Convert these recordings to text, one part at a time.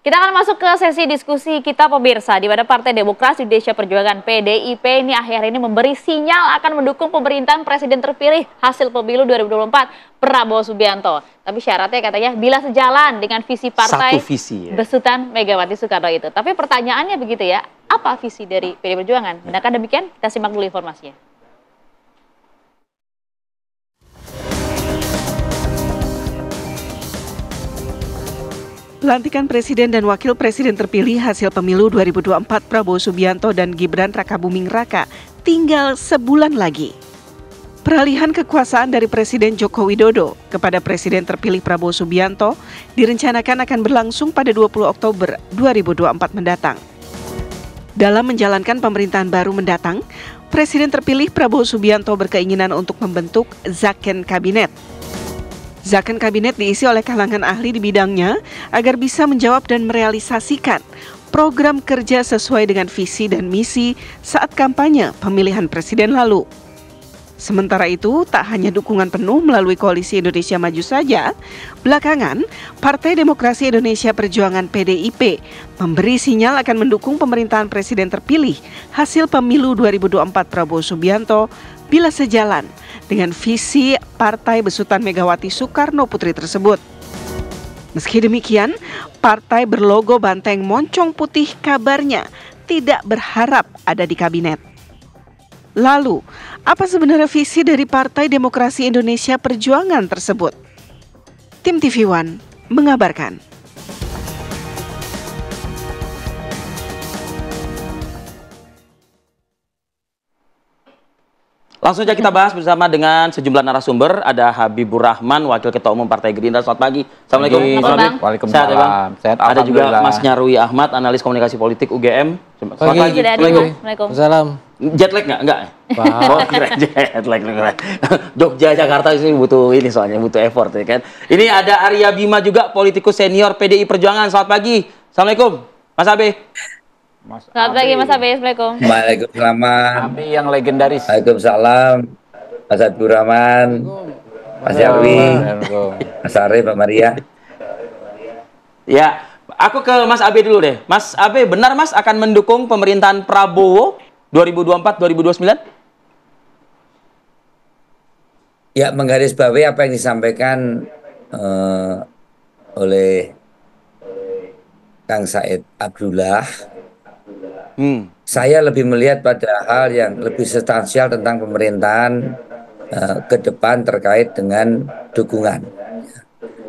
Kita akan masuk ke sesi diskusi kita pemirsa, di mana Partai Demokrasi Indonesia Perjuangan PDIP ini akhir ini memberi sinyal akan mendukung pemerintahan Presiden terpilih hasil pemilu 2024 Prabowo Subianto. Tapi syaratnya katanya bila sejalan dengan visi partai besutan Megawati Soekarno itu. Tapi pertanyaannya begitu ya, apa visi dari PDI Perjuangan? Benarkah demikian? Kita simak dulu informasinya. Pelantikan Presiden dan Wakil Presiden terpilih hasil pemilu 2024 Prabowo Subianto dan Gibran Rakabuming Raka tinggal sebulan lagi. Peralihan kekuasaan dari Presiden Joko Widodo kepada Presiden terpilih Prabowo Subianto direncanakan akan berlangsung pada 20 Oktober 2024 mendatang. Dalam menjalankan pemerintahan baru mendatang, Presiden terpilih Prabowo Subianto berkeinginan untuk membentuk Zakon Kabinet. Zakon Kabinet diisi oleh kalangan ahli di bidangnya agar bisa menjawab dan merealisasikan program kerja sesuai dengan visi dan misi saat kampanye pemilihan presiden lalu. Sementara itu, tak hanya dukungan penuh melalui Koalisi Indonesia Maju saja, belakangan Partai Demokrasi Indonesia Perjuangan PDIP memberi sinyal akan mendukung pemerintahan presiden terpilih hasil pemilu 2024 Prabowo Subianto bila sejalan dengan visi partai besutan Megawati Soekarno Putri tersebut. Meski demikian, partai berlogo banteng moncong putih kabarnya tidak berharap ada di kabinet. Lalu, apa sebenarnya visi dari Partai Demokrasi Indonesia Perjuangan tersebut? Tim TV One mengabarkan. Langsung saja kita bahas bersama dengan sejumlah narasumber. Ada Habibur Rahman, Wakil Ketua Umum Partai Gerindra. Selamat pagi. Assalamualaikum. Waalaikumsalam. Sehat, ya, Bang? Sehat, ada juga Mas Nyarwi Ahmad, Analis Komunikasi Politik UGM. Selamat pagi. Waalaikumsalam. Jet lag nggak? Enggak. Oh, kira jet lag. Jogja, Jakarta ini butuh ini soalnya, butuh effort ya kan. Ini ada Arya Bima juga, politikus senior PDI Perjuangan. Selamat pagi. Assalamualaikum, Mas Abe. Selamat pagi Mas Abe, Assalamualaikum. Waalaikumsalam. Abe yang legendaris. Waalaikumsalam. Mas Habibur Rahman, Mas Nyarwi, Mas Arif, Mbak Maria. Ya, aku ke Mas Abe dulu deh. Mas Abe, benar Mas akan mendukung pemerintahan Prabowo 2024-2029? Ya, menggarisbawahi apa yang disampaikan oleh Kang Said Abdullah. Saya lebih melihat pada hal yang lebih substansial tentang pemerintahan ke depan terkait dengan dukungan.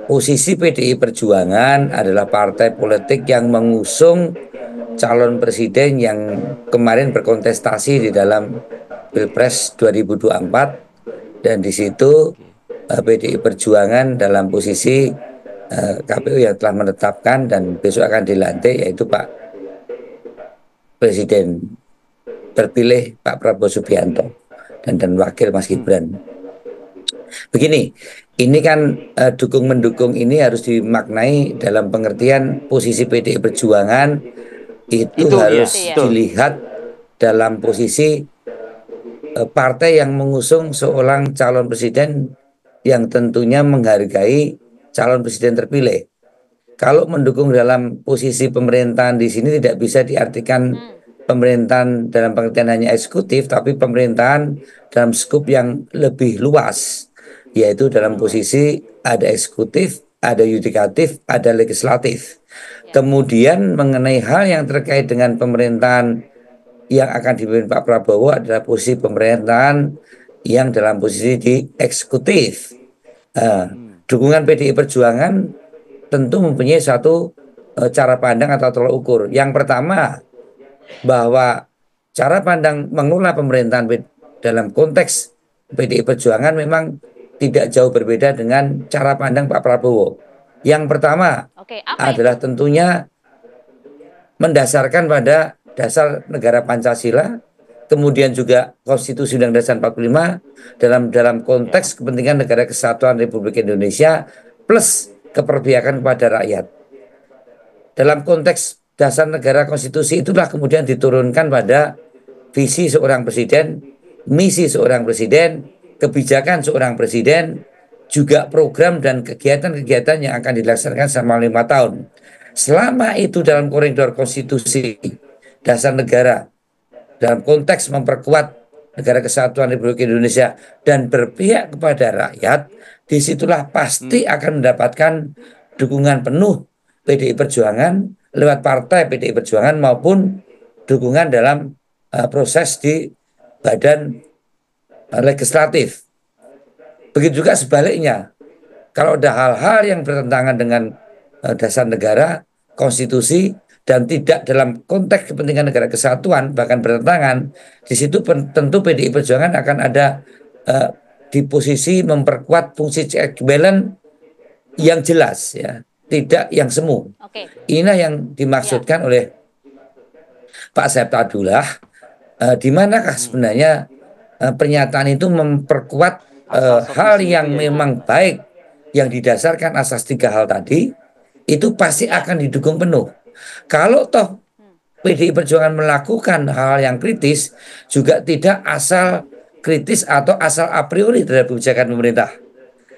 Posisi PDI Perjuangan adalah partai politik yang mengusung calon presiden yang kemarin berkontestasi di dalam Pilpres 2024, dan di situ PDI Perjuangan dalam posisi KPU yang telah menetapkan dan besok akan dilantik, yaitu Pak Presiden terpilih Pak Prabowo Subianto dan Wakil Mas Gibran. Begini, ini kan dukung-mendukung ini harus dimaknai dalam pengertian posisi PDI Perjuangan itu harus dilihat dalam posisi partai yang mengusung seorang calon presiden yang tentunya menghargai calon presiden terpilih. Kalau mendukung dalam posisi pemerintahan di sini tidak bisa diartikan pemerintahan dalam pengertian hanya eksekutif, tapi pemerintahan dalam skup yang lebih luas, yaitu dalam posisi ada eksekutif, ada yudikatif, ada legislatif. Kemudian mengenai hal yang terkait dengan pemerintahan yang akan dipimpin Pak Prabowo adalah posisi pemerintahan yang dalam posisi di eksekutif. Dukungan PDI Perjuangan tentu mempunyai satu cara pandang atau tolak ukur. Yang pertama, bahwa cara pandang mengelola pemerintahan dalam konteks PDI Perjuangan memang tidak jauh berbeda dengan cara pandang Pak Prabowo. Yang pertama adalah tentunya mendasarkan pada dasar negara Pancasila, kemudian juga Konstitusi Undang-Undang Dasar 45 dalam konteks kepentingan negara kesatuan Republik Indonesia plus keperpihakan kepada rakyat. Dalam konteks dasar negara konstitusi itulah kemudian diturunkan pada visi seorang presiden, misi seorang presiden, kebijakan seorang presiden, juga program dan kegiatan-kegiatan yang akan dilaksanakan selama 5 tahun. selama itu dalam koridor konstitusi dasar negara, dalam konteks memperkuat negara kesatuan Republik Indonesia dan berpihak kepada rakyat, disitulah pasti akan mendapatkan dukungan penuh PDI Perjuangan lewat partai PDI Perjuangan maupun dukungan dalam proses di badan legislatif. Begitu juga sebaliknya, kalau ada hal-hal yang bertentangan dengan dasar negara, konstitusi, dan tidak dalam konteks kepentingan negara kesatuan, bahkan bertentangan, di situ tentu PDI Perjuangan akan ada di posisi memperkuat fungsi check and balance yang jelas, ya, tidak yang semu. Inilah yang dimaksudkan oleh Pak Saiful Abdullah, di manakah sebenarnya pernyataan itu memperkuat hal yang memang baik yang didasarkan asas 3 hal tadi, itu pasti akan didukung penuh. Kalau toh PDI Perjuangan melakukan hal yang kritis, juga tidak asal kritis atau asal a priori terhadap kebijakan pemerintah.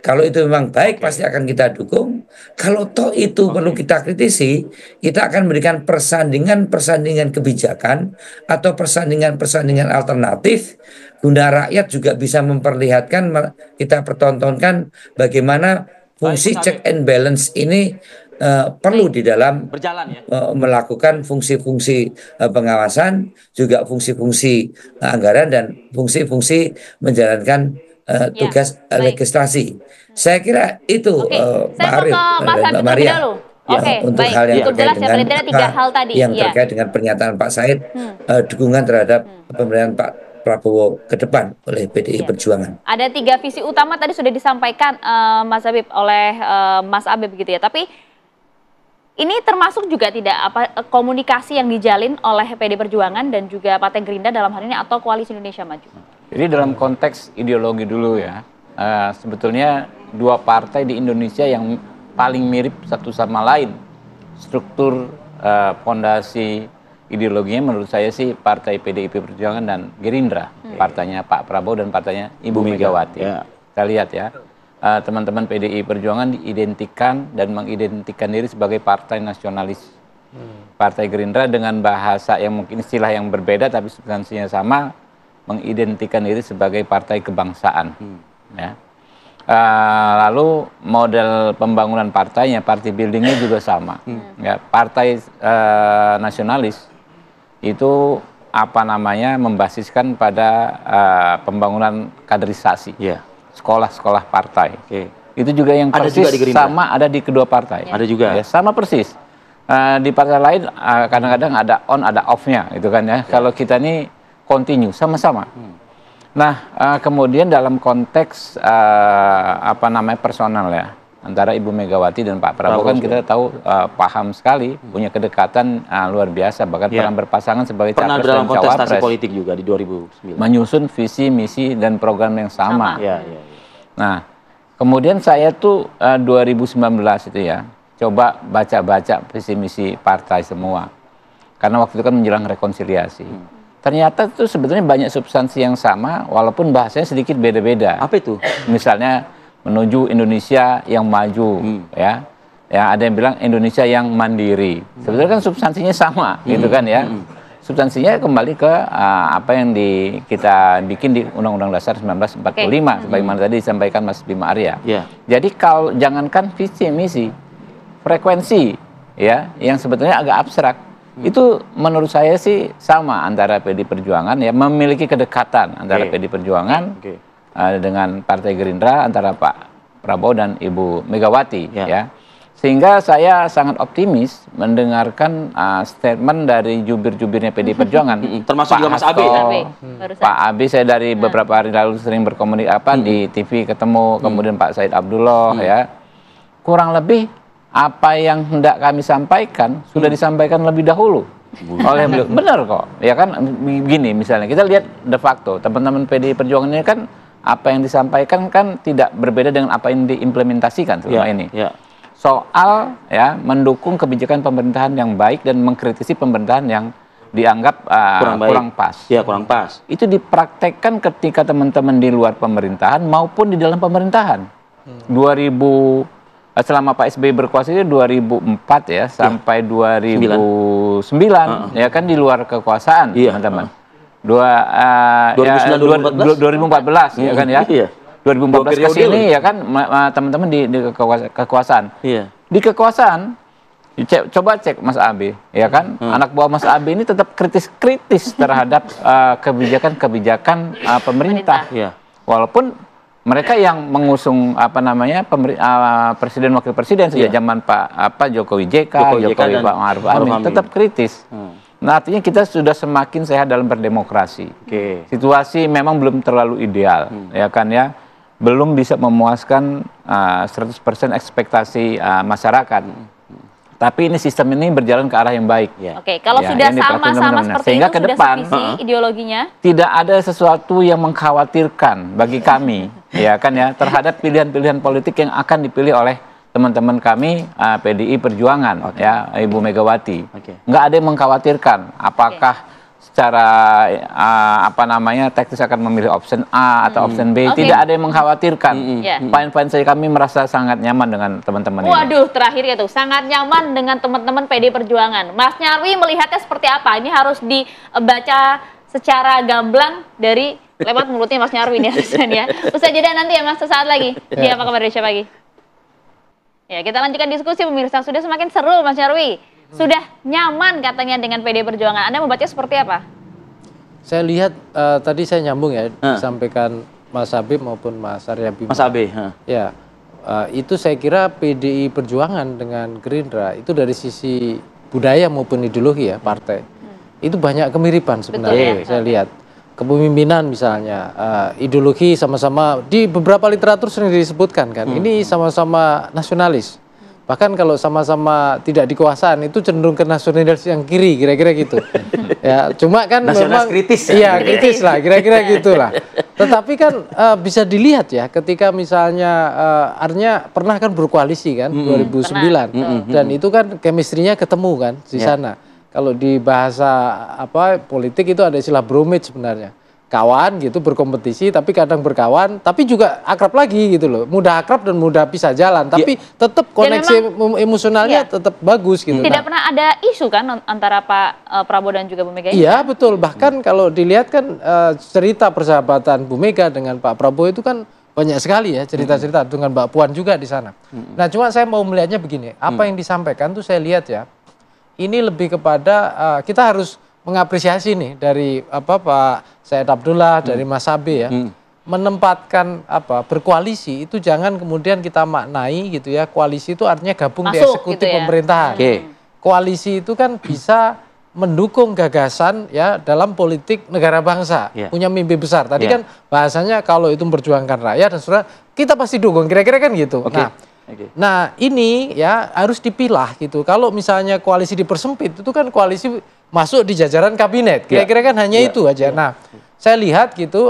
Kalau itu memang baik, pasti akan kita dukung. Kalau toh itu perlu kita kritisi, kita akan memberikan persandingan-persandingan kebijakan atau persandingan-persandingan alternatif, guna rakyat juga bisa memperlihatkan, kita pertontonkan bagaimana fungsi check and balance ini perlu di dalam melakukan fungsi-fungsi pengawasan, juga fungsi-fungsi anggaran dan fungsi-fungsi menjalankan tugas legislasi. Saya kira itu Pak Arief dan Mbak Maria. Untuk hal yang terkait dengan terkait dengan pernyataan Pak Said, dukungan terhadap pemerintahan Pak Prabowo ke depan oleh PDI Perjuangan. Ada 3 visi utama tadi sudah disampaikan Mas Habib oleh Mas Habib gitu ya. Tapi ini termasuk juga tidak komunikasi yang dijalin oleh PDI Perjuangan dan juga Partai Gerindra dalam hal ini atau Koalisi Indonesia Maju. Jadi dalam konteks ideologi dulu ya, sebetulnya 2 partai di Indonesia yang paling mirip satu sama lain struktur fondasi ideologinya menurut saya sih Partai PDIP Perjuangan dan Gerindra, partainya Pak Prabowo dan partainya Ibu Megawati. Kita lihat ya, teman-teman PDI Perjuangan diidentikan dan mengidentikan diri sebagai partai nasionalis. Partai Gerindra dengan bahasa yang mungkin istilah yang berbeda tapi substansinya sama, mengidentikan diri sebagai partai kebangsaan. Ya. Lalu model pembangunan partainya, party buildingnya juga sama. Ya, partai nasionalis itu membasiskan pada pembangunan kaderisasi, sekolah-sekolah partai. Itu juga yang persis sama ada di kedua partai. Ada juga, ya, sama persis. Di partai lain kadang-kadang ada on ada off-nya, gitu kan ya. Kalau kita ini continue sama-sama. Nah, kemudian dalam konteks personal ya, antara Ibu Megawati dan Pak Prabowo kan kita tahu paham sekali, punya kedekatan luar biasa, bahkan pernah berpasangan sebagai capres dan cawapres. Pernah dalam kontestasi politik juga di 2009. Menyusun visi, misi, dan program yang sama. Nah, kemudian saya tuh 2019 itu ya, coba baca-baca visi misi partai semua. Karena waktu itu kan menjelang rekonsiliasi. Ternyata itu sebetulnya banyak substansi yang sama, walaupun bahasanya sedikit beda-beda. Apa itu? Misalnya menuju Indonesia yang maju, ya. Ya, ada yang bilang Indonesia yang mandiri. Sebetulnya kan substansinya sama, gitu kan ya. Substansinya kembali ke apa yang kita bikin di Undang-Undang Dasar 1945, sebagaimana tadi disampaikan Mas Bima Arya. Jadi kalau jangankan visi misi, frekuensi, ya, yang sebetulnya agak abstrak. Itu menurut saya sih sama antara PDI Perjuangan, ya, memiliki kedekatan antara PDI Perjuangan dengan Partai Gerindra, antara Pak Prabowo dan Ibu Megawati, ya. Sehingga saya sangat optimis mendengarkan statement dari jubir-jubirnya PDI Perjuangan, termasuk juga Mas Abe. Pak Abe saya dari beberapa hari lalu sering berkomunikasi di TV ketemu, kemudian Pak Said Abdullah, ya. Kurang lebih apa yang hendak kami sampaikan sudah disampaikan lebih dahulu oleh beliau. Benar kok, ya kan. Begini misalnya kita lihat de facto teman-teman PDI Perjuangan ini kan apa yang disampaikan kan tidak berbeda dengan apa yang diimplementasikan selama ini. Soal ya mendukung kebijakan pemerintahan yang baik dan mengkritisi pemerintahan yang dianggap kurang pas. Kurang pas. Itu dipraktekkan ketika teman-teman di luar pemerintahan maupun di dalam pemerintahan. 2014 selama Pak SBY berkuasa itu 2004 ya sampai 2009 ya kan di luar kekuasaan teman-teman. 2014 ya kan ya. 2014 ke sini ya kan teman-teman di kekuasaan. Di kekuasaan coba cek Mas Abe ya kan, anak buah Mas Abe ini tetap kritis terhadap kebijakan-kebijakan pemerintah. Walaupun mereka yang mengusung presiden wakil presiden sejak zaman Pak Jokowi JK, Jokowi Pak Ma'ruf Amin tetap kritis. Nah, artinya kita sudah semakin sehat dalam berdemokrasi. Situasi memang belum terlalu ideal, ya kan ya, belum bisa memuaskan 100% ekspektasi masyarakat. Tapi ini sistem ini berjalan ke arah yang baik. Oke, kalau sudah sama-sama seperti sehingga itu, ke depan ideologinya tidak ada sesuatu yang mengkhawatirkan bagi kami, ya kan ya, terhadap pilihan-pilihan politik yang akan dipilih oleh teman-teman kami PDI Perjuangan, ya Ibu Megawati. Nggak ada yang mengkhawatirkan apakah secara teknis akan memilih option A atau option B, tidak ada yang mengkhawatirkan. Fine-fine saja, kami merasa sangat nyaman dengan teman-teman ini. Waduh, terakhir ya tuh, sangat nyaman dengan teman-teman PD Perjuangan. Mas Nyarwi melihatnya seperti apa? Ini harus dibaca secara gamblang dari lewat mulutnya Mas Nyarwi nih ya. Usai jeda nanti ya Mas, sesaat lagi. Di Apa Kabar Indonesia Pagi. Ya, kita lanjutkan diskusi pemirsa. Sudah semakin seru Mas Nyarwi. Sudah nyaman katanya dengan PD Perjuangan. Anda membaca seperti apa? Saya lihat tadi saya nyambung ya, disampaikan Mas Habib maupun Mas Arya Bima. Mas Abe. Ya, itu saya kira PDI Perjuangan dengan Gerindra itu dari sisi budaya maupun ideologi ya partai. Itu banyak kemiripan sebenarnya. Saya lihat kepemimpinan misalnya, ideologi sama-sama di beberapa literatur sering disebutkan kan. Ini sama-sama nasionalis. Bahkan kalau sama-sama tidak di kekuasaan itu cenderung ke nasionalis yang kiri, kira-kira gitu. Ya, cuma kan nasionalis memang kritis ya. Iya, kritis lah, kira-kira gitulah. Tetapi kan bisa dilihat ya ketika misalnya artinya pernah kan berkoalisi kan 2009 dan itu kan chemistry-nya ketemu kan di sana. Kalau di bahasa politik itu ada istilah bromance sebenarnya. Kawan gitu berkompetisi tapi kadang berkawan tapi juga akrab lagi gitu loh, mudah akrab dan mudah pisah jalan tapi tetap koneksi emosionalnya tetap bagus gitu. Tidak pernah ada isu kan antara Pak Prabowo dan juga Bu Mega? Iya betul, bahkan kalau dilihat kan cerita persahabatan Bu Mega dengan Pak Prabowo itu kan banyak sekali ya cerita-cerita dengan Mbak Puan juga di sana. Nah cuma saya mau melihatnya begini, apa yang disampaikan tuh saya lihat ya ini lebih kepada kita harus mengapresiasi nih dari Pak Said Abdullah, dari Mas Abe ya, menempatkan berkoalisi itu jangan kemudian kita maknai gitu ya, koalisi itu artinya gabung di eksekutif gitu pemerintahan. Koalisi itu kan bisa mendukung gagasan ya dalam politik negara bangsa, punya mimpi besar. Tadi kan bahasanya kalau itu memperjuangkan rakyat dan saudara kita pasti dukung, kira-kira kan gitu. Nah ini ya harus dipilah gitu. Kalau misalnya koalisi dipersempit itu kan koalisi masuk di jajaran kabinet, kira-kira kan hanya itu aja. Nah saya lihat gitu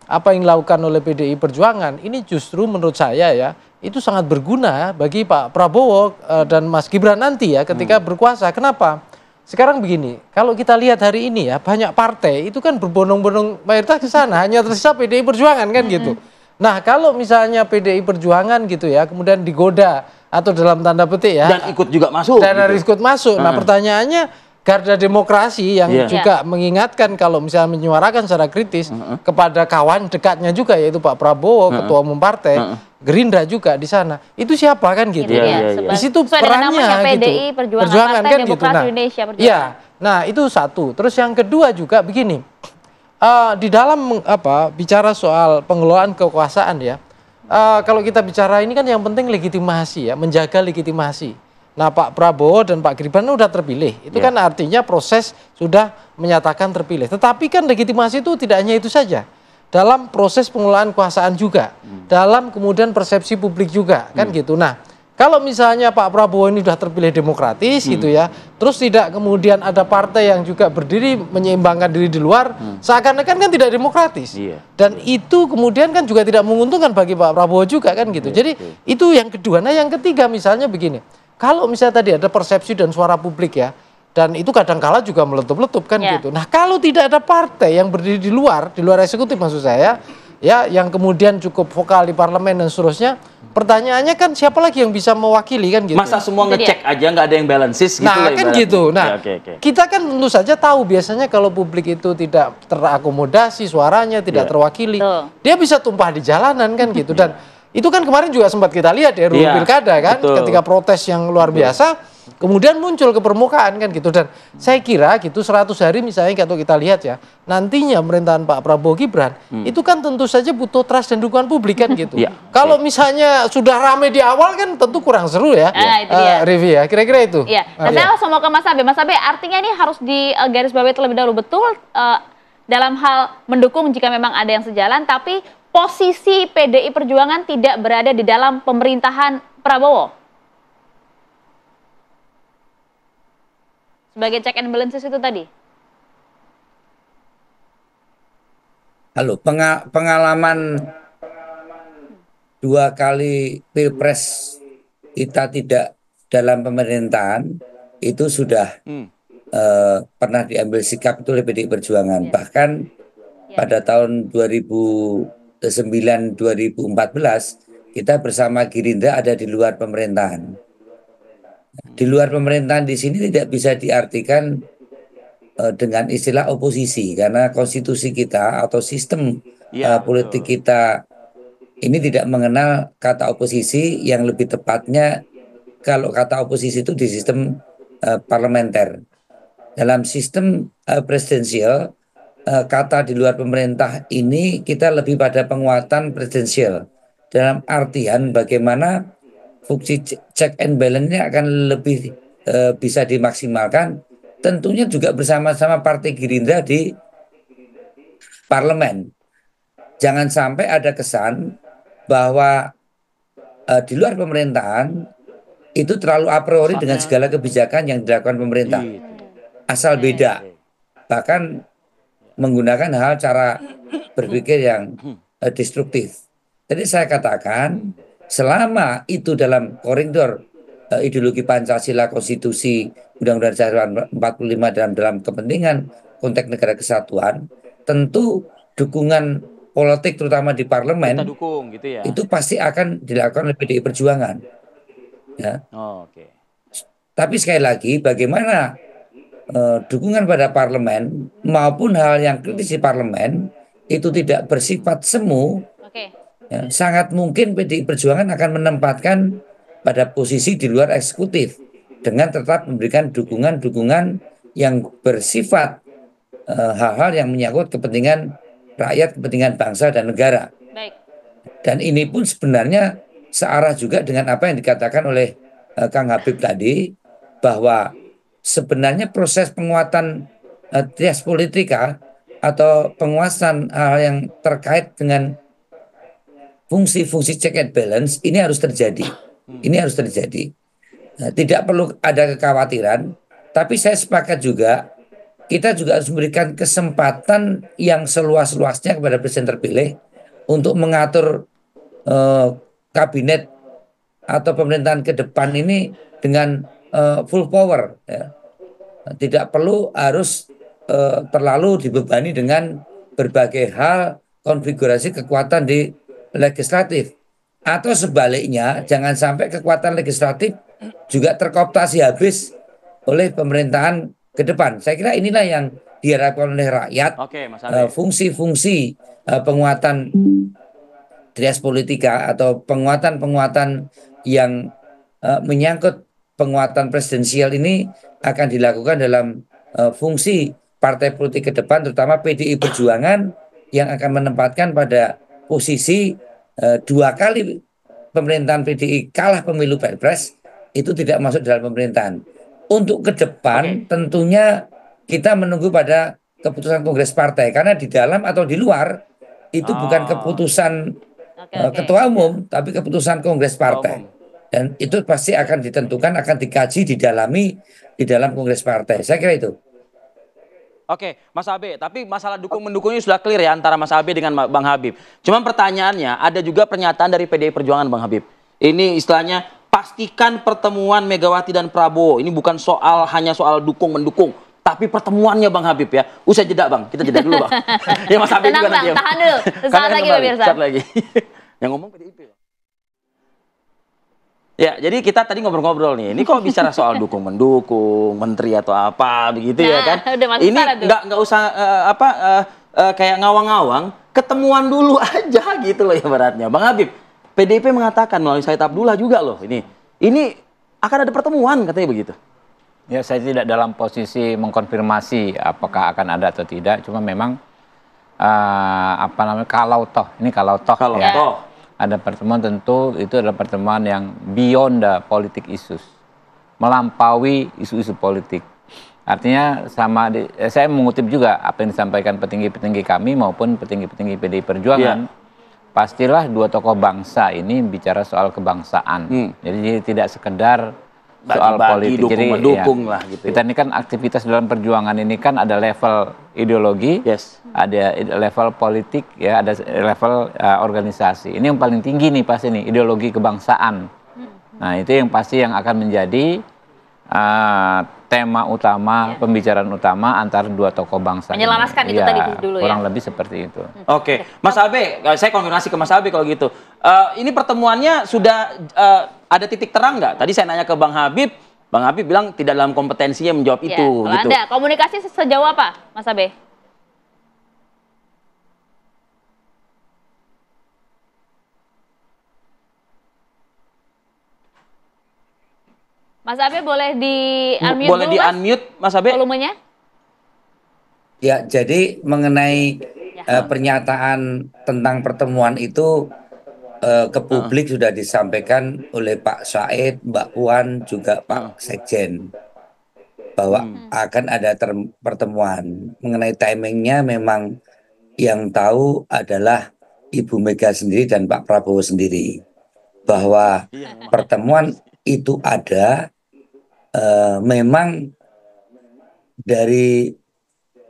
apa yang dilakukan oleh PDI Perjuangan ini justru menurut saya ya itu sangat berguna bagi Pak Prabowo dan Mas Gibran nanti ya ketika berkuasa. Kenapa? Sekarang begini, kalau kita lihat hari ini ya banyak partai itu kan berbondong-bondong mayoritas ke sana, hanya tersisa PDI Perjuangan kan gitu. Nah kalau misalnya PDI Perjuangan gitu ya kemudian digoda atau dalam tanda petik ya dan ikut juga masuk dan harus ikut masuk. Nah pertanyaannya Garda Demokrasi yang juga mengingatkan kalau misalnya menyuarakan secara kritis kepada kawan dekatnya juga yaitu Pak Prabowo ketua umum partai Gerindra juga di sana itu siapa kan gitu. Di situ perannya PDI gitu. Perjuangan kan gitu. Nah itu satu. Terus yang kedua juga begini. Di dalam bicara soal pengelolaan kekuasaan ya, kalau kita bicara ini kan yang penting legitimasi ya, menjaga legitimasi. Nah Pak Prabowo dan Pak Gibran sudah terpilih, itu kan artinya proses sudah menyatakan terpilih. Tetapi kan legitimasi itu tidak hanya itu saja, dalam proses pengelolaan kekuasaan juga, dalam kemudian persepsi publik juga kan gitu. Nah kalau misalnya Pak Prabowo ini sudah terpilih demokratis gitu ya, terus tidak kemudian ada partai yang juga berdiri menyeimbangkan diri di luar, seakan-akan kan tidak demokratis. Dan itu kemudian kan juga tidak menguntungkan bagi Pak Prabowo juga kan gitu. Jadi itu yang kedua. Nah yang ketiga misalnya begini, kalau misalnya tadi ada persepsi dan suara publik ya, dan itu kadang-kala juga meletup-letup kan gitu. Nah kalau tidak ada partai yang berdiri di luar eksekutif maksud saya, ya yang kemudian cukup vokal di parlemen dan seterusnya, pertanyaannya kan siapa lagi yang bisa mewakili kan gitu. Masa semua ngecek aja nggak ada yang balances gitu. Nah kan gitu. Nah kita kan tentu saja tahu biasanya kalau publik itu tidak terakomodasi suaranya, tidak terwakili, dia bisa tumpah di jalanan kan gitu. Dan itu kan kemarin juga sempat kita lihat ya ruu pilkada kan, ketika protes yang luar biasa, kemudian muncul ke permukaan kan gitu. Dan saya kira gitu 100 hari misalnya kalau kita lihat ya, nantinya pemerintahan Pak Prabowo Gibran itu kan tentu saja butuh trust dan dukungan publik kan gitu. Kalau misalnya sudah rame di awal kan tentu kurang seru ya, Rivi ya, kira-kira itu. Iya. Nah, saya langsung mau ke Mas Abe. Mas Abe, artinya ini harus digarisbawahi terlebih dahulu betul dalam hal mendukung jika memang ada yang sejalan, tapi posisi PDI Perjuangan tidak berada di dalam pemerintahan Prabowo. Sebagai check and balances itu tadi. Halo, pengalaman 2 kali Pilpres kita tidak dalam pemerintahan itu sudah pernah diambil sikap itu oleh PDI Perjuangan. Bahkan pada tahun 2009-2014 kita bersama Gerindra ada di luar pemerintahan. Di luar pemerintahan di sini tidak bisa diartikan dengan istilah oposisi karena konstitusi kita atau sistem politik kita ini tidak mengenal kata oposisi, yang lebih tepatnya kalau kata oposisi itu di sistem parlementer. Dalam sistem presidensial, kata di luar pemerintah ini kita lebih pada penguatan presidensial dalam artian bagaimana fungsi check and balance-nya akan lebih bisa dimaksimalkan, tentunya juga bersama-sama Partai Gerindra di parlemen. Jangan sampai ada kesan bahwa di luar pemerintahan itu terlalu a priori dengan segala kebijakan yang dilakukan pemerintah. Asal beda. Bahkan menggunakan hal cara berpikir yang destruktif. Jadi saya katakan selama itu dalam koridor ideologi Pancasila, konstitusi, Undang-Undang Dasar 45 dalam kepentingan konteks negara kesatuan, tentu dukungan politik terutama di parlemen dukung, gitu ya. Itu pasti akan dilakukan oleh PDI Perjuangan. Ya. Tapi sekali lagi bagaimana dukungan pada parlemen maupun hal yang kritis di parlemen itu tidak bersifat semu, ya, sangat mungkin PDI Perjuangan akan menempatkan pada posisi di luar eksekutif dengan tetap memberikan dukungan-dukungan yang bersifat hal-hal yang menyangkut kepentingan rakyat, kepentingan bangsa dan negara. Dan ini pun sebenarnya searah juga dengan apa yang dikatakan oleh Kang Habib tadi, bahwa sebenarnya proses penguatan trias politika atau penguasaan hal yang terkait dengan fungsi-fungsi check and balance ini harus terjadi. Ini harus terjadi. Nah, tidak perlu ada kekhawatiran, tapi saya sepakat juga kita juga harus memberikan kesempatan yang seluas-luasnya kepada presiden terpilih untuk mengatur kabinet atau pemerintahan ke depan ini dengan full power. Ya. Tidak perlu harus terlalu dibebani dengan berbagai hal konfigurasi kekuatan di legislatif. Atau sebaliknya, jangan sampai kekuatan legislatif juga terkooptasi habis oleh pemerintahan ke depan. Saya kira inilah yang diharapkan oleh rakyat. Fungsi-fungsi penguatan trias politika atau penguatan-penguatan yang menyangkut penguatan presidensial ini akan dilakukan dalam fungsi partai politik ke depan, terutama PDI Perjuangan yang akan menempatkan pada posisi 2 kali pemerintahan PDI kalah pemilu Pilpres itu tidak masuk dalam pemerintahan. Untuk ke depan tentunya kita menunggu pada keputusan Kongres Partai, karena di dalam atau di luar itu bukan keputusan ketua umum, tapi keputusan Kongres Partai. Dan itu pasti akan ditentukan, akan dikaji, didalami di dalam Kongres Partai. Saya kira itu. Oke, Mas Abe, tapi masalah dukung-mendukungnya sudah clear ya antara Mas Abe dengan Bang Habib. Cuman pertanyaannya, ada juga pernyataan dari PDI Perjuangan, Bang Habib. Ini istilahnya, pastikan pertemuan Megawati dan Prabowo. Ini bukan hanya soal dukung-mendukung, tapi pertemuannya Bang Habib ya. Usai jeda Bang, kita jeda dulu Bang. Ya Mas Abe juga nanti ya. Tahan dulu, sesaat lagi pemirsa. Sesaat lagi. Yang ngomong PDIP. Ya, jadi kita tadi ngobrol-ngobrol nih. Ini kok bicara soal dukung-mendukung, menteri atau apa begitu ya kan? Ini nggak usah kayak ngawang-ngawang, ketemuan dulu aja gitu loh ibaratnya. Bang Habib, PDIP mengatakan melalui Said Abdullah juga loh ini akan ada pertemuan katanya begitu. Ya, saya tidak dalam posisi mengkonfirmasi apakah akan ada atau tidak. Cuma memang kalau toh ada pertemuan, tentu itu adalah pertemuan yang beyond the politic issues, melampaui isu-isu politik. Artinya saya mengutip juga apa yang disampaikan petinggi-petinggi kami maupun petinggi-petinggi PDI Perjuangan. Pastilah dua tokoh bangsa ini bicara soal kebangsaan. Jadi tidak sekedar soal politik. Jadi lah gitu. Kita ini kan aktivitas dalam perjuangan ini kan ada level ideologi, ada level politik, ya, ada level organisasi. Ini yang paling tinggi nih pasti nih, ideologi kebangsaan. Nah, itu yang pasti yang akan menjadi tema utama, pembicaraan utama antara dua tokoh bangsa. Menyelaraskan itu tadi dulu kurang lebih seperti itu. Oke, Mas Abe, saya konfirmasi ke Mas Abe kalau gitu. Ini pertemuannya sudah ada titik terang nggak? Tadi saya nanya ke Bang Habib bilang tidak dalam kompetensinya menjawab itu. Gitu. Anda komunikasi sejauh apa, Mas Abe? Mas Abe boleh di-unmute boleh di-unmute, Mas Abe? Volumenya? Ya, jadi mengenai pernyataan tentang pertemuan itu ke publik sudah disampaikan oleh Pak Said, Mbak Puan, juga Pak Sekjen bahwa akan ada pertemuan. Mengenai timingnya memang yang tahu adalah Ibu Mega sendiri dan Pak Prabowo sendiri, bahwa pertemuan itu ada. Memang dari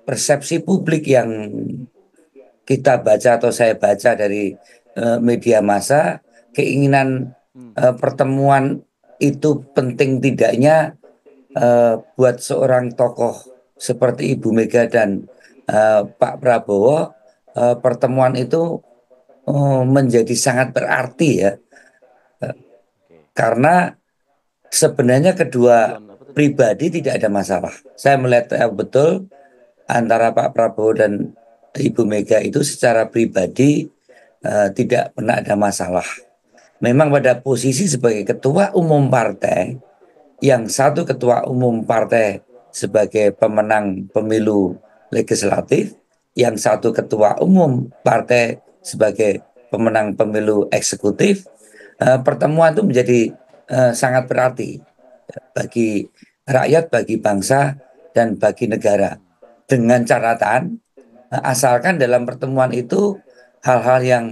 persepsi publik yang kita baca atau saya baca dari media massa, keinginan pertemuan itu penting tidaknya buat seorang tokoh seperti Ibu Mega dan Pak Prabowo, pertemuan itu menjadi sangat berarti ya, karena sebenarnya kedua pribadi tidak ada masalah. Saya melihat betul antara Pak Prabowo dan Ibu Mega itu secara pribadi tidak pernah ada masalah. Memang pada posisi sebagai ketua umum partai, yang satu ketua umum partai sebagai pemenang pemilu legislatif, yang satu ketua umum partai sebagai pemenang pemilu eksekutif, pertemuan itu menjadi sangat berarti bagi rakyat, bagi bangsa, dan bagi negara. Dengan catatan, asalkan dalam pertemuan itu hal-hal yang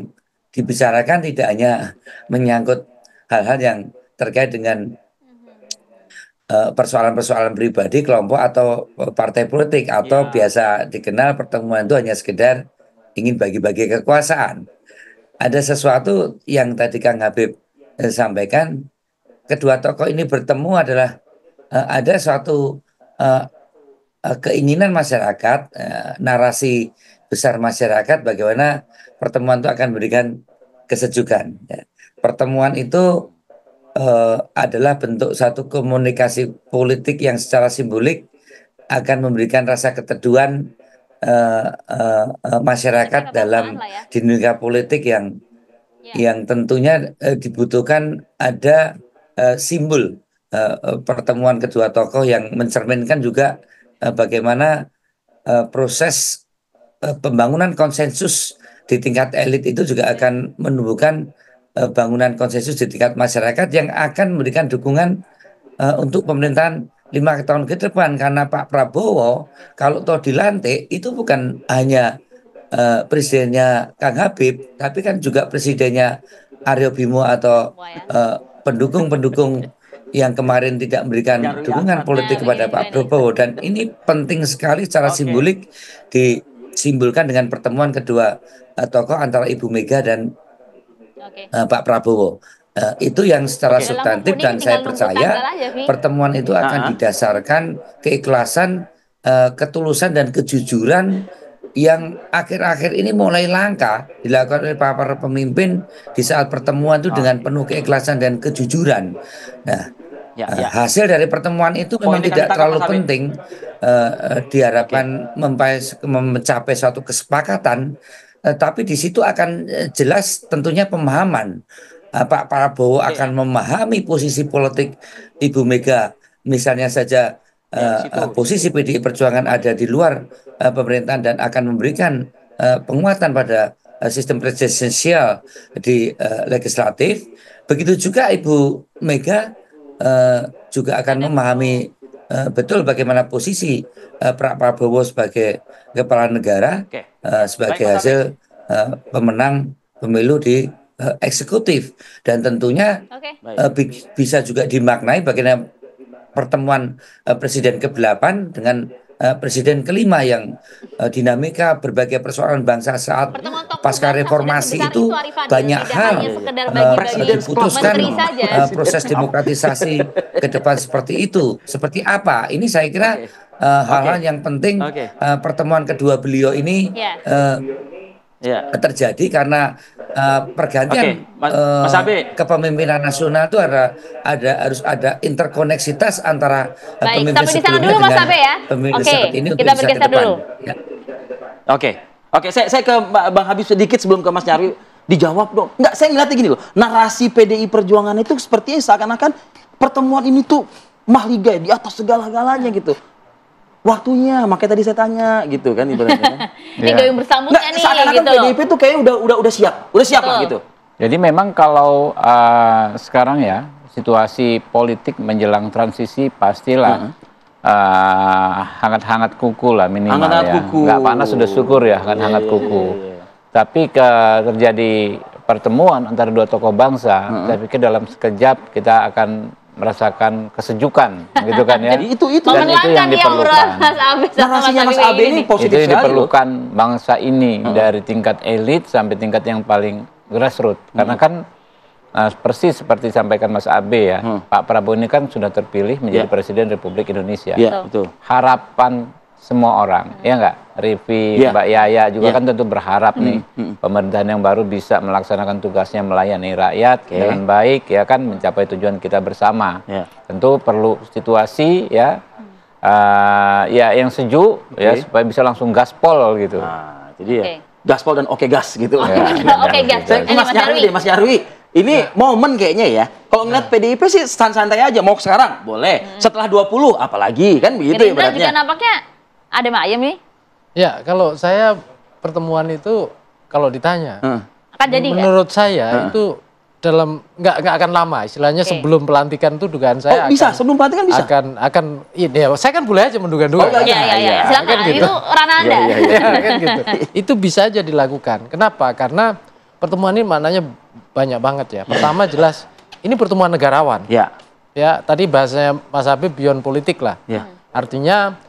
dibicarakan tidak hanya menyangkut hal-hal yang terkait dengan persoalan-persoalan pribadi, kelompok, atau partai politik, atau biasa dikenal pertemuan itu hanya sekedar ingin bagi-bagi kekuasaan. Ada sesuatu yang tadi Kang Habib sampaikan, kedua tokoh ini bertemu adalah ada suatu keinginan masyarakat, narasi besar masyarakat bagaimana pertemuan itu akan memberikan kesejukan. Pertemuan itu adalah bentuk satu komunikasi politik yang secara simbolik akan memberikan rasa keteduhan masyarakat dalam dinamika politik yang tentunya dibutuhkan ada simbol pertemuan kedua tokoh yang mencerminkan juga bagaimana proses pembangunan konsensus di tingkat elit itu juga akan menumbuhkan bangunan konsensus di tingkat masyarakat yang akan memberikan dukungan untuk pemerintahan 5 tahun ke depan. Karena Pak Prabowo kalau toh dilantik itu bukan hanya presidennya Kang Habib, tapi kan juga presidennya Aryo Bimo atau pendukung-pendukung yang kemarin tidak memberikan dukungan politik kepada Pak Prabowo. Dan ini penting sekali secara simbolik disimbolkan dengan pertemuan kedua tokoh antara Ibu Mega dan Pak Prabowo. Itu yang secara substantif, dan saya percaya pertemuan itu akan didasarkan keikhlasan, ketulusan, dan kejujuran yang akhir-akhir ini mulai langka dilakukan oleh para pemimpin di saat pertemuan itu dengan penuh keikhlasan dan kejujuran. Nah, hasil dari pertemuan itu memang tidak terlalu penting, diharapkan mencapai suatu kesepakatan, tapi di situ akan jelas tentunya pemahaman. Pak Prabowo akan memahami posisi politik Ibu Mega, misalnya saja posisi PDI Perjuangan ada di luar pemerintahan dan akan memberikan penguatan pada sistem presidensial di legislatif. Begitu juga Ibu Mega juga akan memahami betul bagaimana posisi Pak Prabowo sebagai kepala negara, sebagai hasil pemenang pemilu di eksekutif, dan tentunya bisa juga dimaknai bagaimana pertemuan Presiden ke-8 dengan Presiden ke-5 yang dinamika berbagai persoalan bangsa saat pasca reformasi itu banyak hal diputuskan, proses demokratisasi ke depan seperti itu. Seperti apa? Ini saya kira hal-hal yang penting. Pertemuan kedua beliau ini terjadi karena pergantian Mas Abe, kepemimpinan nasional itu harus ada interkoneksitas antara pemimpin sebelumnya dengan pemimpin seperti ini untuk bisa ke depan. Oke, saya ke Bang Habib sedikit sebelum ke Mas Nyarwi. Dijawab dong. Enggak, saya ngeliatnya gini loh. Narasi PDI Perjuangan itu sepertinya seakan-akan pertemuan ini tuh mahligai di atas segala-galanya gitu. Waktunya, makanya tadi saya tanya gitu kan ibaratnya. Ini gayung bersambutnya nih seakan-akan gitu loh. PDIP tuh kayaknya udah siap lah gitu. Jadi memang kalau sekarang ya situasi politik menjelang transisi pastilah hangat-hangat kuku lah minimal ya. Nggak panas sudah syukur ya, hangat-hangat kuku. Tapi terjadi pertemuan antara dua tokoh bangsa, saya pikir dalam sekejap kita akan merasakan kesejukan, gitu kan ya. Jadi itu dan itu yang diperlukan. Narasinya Mas Abe ini positif itu diperlukan bangsa ini dari tingkat elit sampai tingkat yang paling grassroots. Karena kan persis seperti disampaikan Mas Abe ya, Pak Prabowo ini kan sudah terpilih menjadi Presiden Republik Indonesia. Betul. Harapan semua orang, ya enggak? Rivi, Mbak Yaya juga kan tentu berharap nih pemerintahan yang baru bisa melaksanakan tugasnya melayani rakyat dengan baik, ya kan, mencapai tujuan kita bersama. Tentu perlu situasi ya yang sejuk ya supaya bisa langsung gaspol gitu. Jadi ya gaspol dan oke gas gitu. Oke gas. Mas Nyarwi, ini momen kayaknya ya. Kalau ngeliat PDIP sih santai aja, mau sekarang boleh. Setelah 20 apalagi kan begitu ibaratnya. Juga nampaknya ada ayam nih. Ya, kalau saya pertemuan itu kalau ditanya, akan jadi menurut saya itu dalam nggak akan lama, istilahnya sebelum pelantikan itu dugaan saya sebelum pelantikan bisa akan ya, saya kan boleh aja menduga-duga. Silakan kan gitu. Itu ranah Anda. Kan gitu. Itu bisa aja dilakukan. Kenapa? Karena pertemuan ini maknanya banyak banget ya. Pertama jelas ini pertemuan negarawan. Ya, tadi bahasanya Mas Habib beyond politik lah. Artinya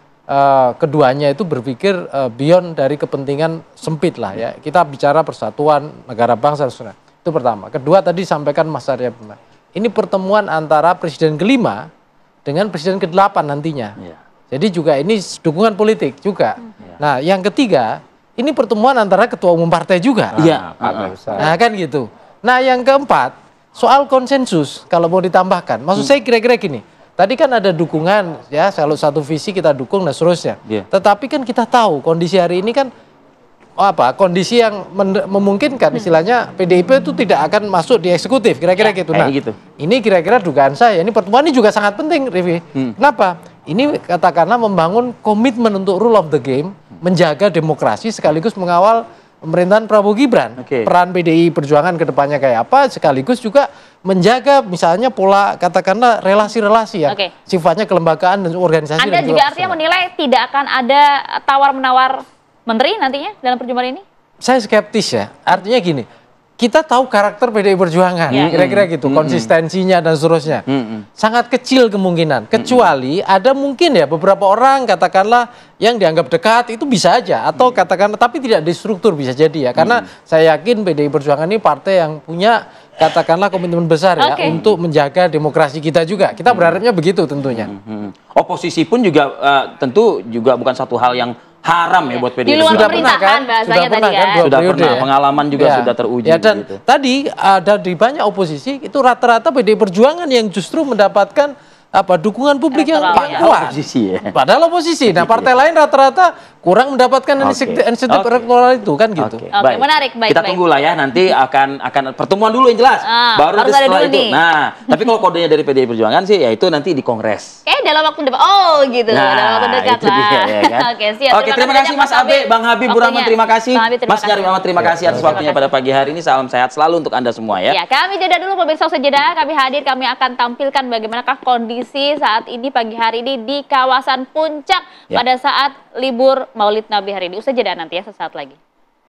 keduanya itu berpikir beyond dari kepentingan sempit lah ya. Kita bicara persatuan negara bangsa. Itu pertama. Kedua tadi sampaikan Mas Arya Bima. Ini pertemuan antara Presiden ke-5 dengan Presiden ke-8 nantinya. Jadi juga ini dukungan politik juga. Nah, yang ketiga, ini pertemuan antara ketua umum partai juga. Nah, kan gitu. Nah, yang keempat, soal konsensus kalau mau ditambahkan. Maksud saya kira-kira gini. Tadi kan ada dukungan ya, kalau satu visi kita dukung dan seterusnya. Tetapi kan kita tahu kondisi hari ini kan kondisi yang memungkinkan istilahnya PDIP itu tidak akan masuk di eksekutif kira-kira gitu. Nah, ini kira-kira dugaan saya. Ini pertemuan ini juga sangat penting, Rivi. Kenapa? Ini katakanlah membangun komitmen untuk rule of the game, menjaga demokrasi sekaligus mengawal pemerintahan Prabowo Gibran. Peran PDI Perjuangan ke depannya kayak apa, sekaligus juga menjaga misalnya pola katakanlah relasi-relasi ya, sifatnya kelembagaan dan organisasi. Anda juga artinya menilai tidak akan ada tawar-menawar menteri nantinya dalam perjumpaan ini? Saya skeptis ya, artinya gini, kita tahu karakter PDI Perjuangan, kira-kira gitu, konsistensinya dan seterusnya. Sangat kecil kemungkinan, kecuali ada mungkin ya beberapa orang katakanlah yang dianggap dekat itu bisa aja, atau katakanlah tapi tidak di struktur bisa jadi ya, karena saya yakin PDI Perjuangan ini partai yang punya katakanlah komitmen besar ya untuk menjaga demokrasi kita juga. Kita berharapnya begitu tentunya. Oposisi pun juga tentu juga bukan satu hal yang haram ya buat PDI. Di luar Sudah pemerintahan bahasanya sudah tadi ya. Sudah pernah, ya. pengalaman juga sudah teruji. Ya, dan gitu. tadi ada di banyak oposisi itu rata-rata PDI Perjuangan yang justru mendapatkan dukungan publik yang kuat. Oposisi ya. Padahal oposisi. Nah, partai lain rata-rata kurang mendapatkan insentif elektoral itu kan gitu. Oke, menarik, baik. Kita tunggulah ya, nanti akan pertemuan dulu yang jelas. Baru harus ada setelah dulu itu. nih. Nah, tapi kalau kodenya dari PDI Perjuangan sih ya itu nanti di Kongres. Dalam waktu dekat. Oh, gitu. Dalam waktu dekat itu dia, ya kan? Oke, siap. Oke, terima kasih Mas Abe, Bang Habib Burahman, terima kasih. Mas Nyarwi Ahmad, terima kasih atas waktunya pada pagi hari ini. Salam sehat selalu untuk Anda semua ya. Ya, kami jeda dulu pemirsa, usai jeda kami hadir, kami akan tampilkan bagaimanakah kondisi saat ini pagi hari ini di kawasan Puncak pada saat libur Maulid Nabi hari ini. Usai jeda nanti ya, sesaat lagi.